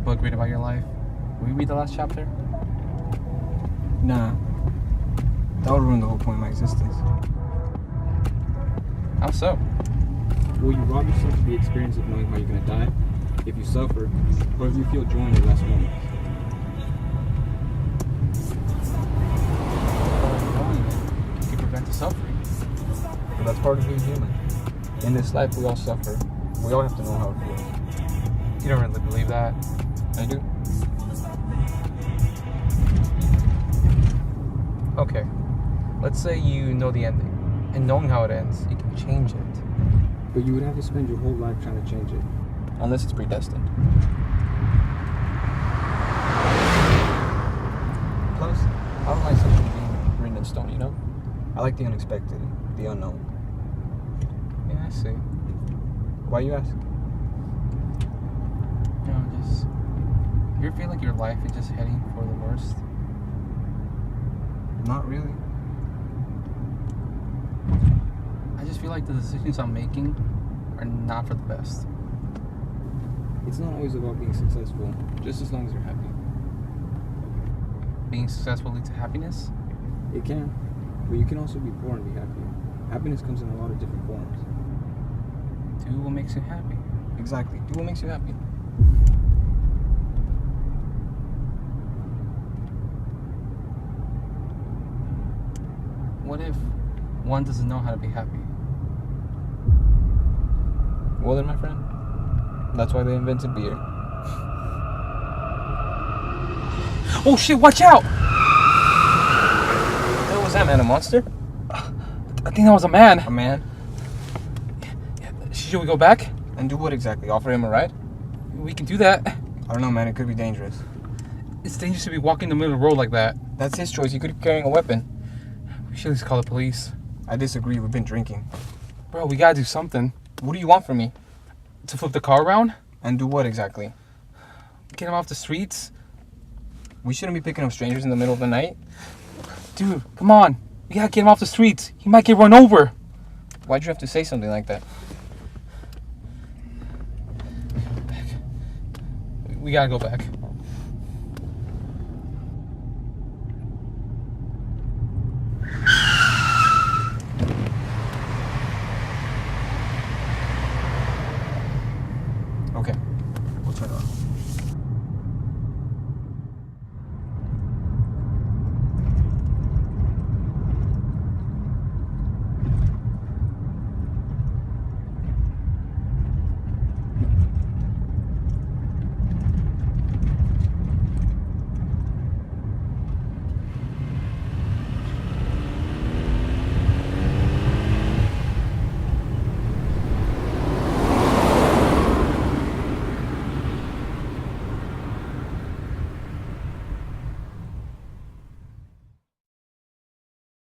book read about your life. Will you read the last chapter? Nah. That would ruin the whole point of my existence. How so? Will you rob yourself of the experience of knowing how you're gonna die? If you suffer, or if you feel joy in your last moments? Knowing it can prevent the suffering. But that's part of being human. In this life, we all suffer. We all have to know how it feels. You don't really believe that. I do. Okay. Let's say you know the ending. And knowing how it ends, you can change it. But you would have to spend your whole life trying to change it. Unless it's predestined. Plus, I don't like something being written in stone, you know? I like the unexpected, the unknown. Yeah, I see. Why you ask? You know, just... You ever feel like your life is just heading for the worst? Not really. I just feel like the decisions I'm making are not for the best. It's not always about being successful, just as long as you're happy. Being successful leads to happiness? It can, but you can also be poor and be happy. Happiness comes in a lot of different forms. Do what makes you happy. Exactly. Do what makes you happy. What if one doesn't know how to be happy? Well then, my friend, that's why they invented beer. Oh shit, watch out! What was that, man? A monster? I think that was a man. A man? Should we go back? And do what exactly? Offer him a ride? We can do that. I don't know, man. It could be dangerous. It's dangerous to be walking in the middle of the road like that. That's his choice. He could be carrying a weapon. We should at least call the police. I disagree. We've been drinking. Bro, we gotta do something. What do you want from me? To flip the car around? And do what exactly? Get him off the streets? We shouldn't be picking up strangers in the middle of the night. Dude, come on. We gotta get him off the streets. He might get run over. Why'd you have to say something like that? We gotta go back.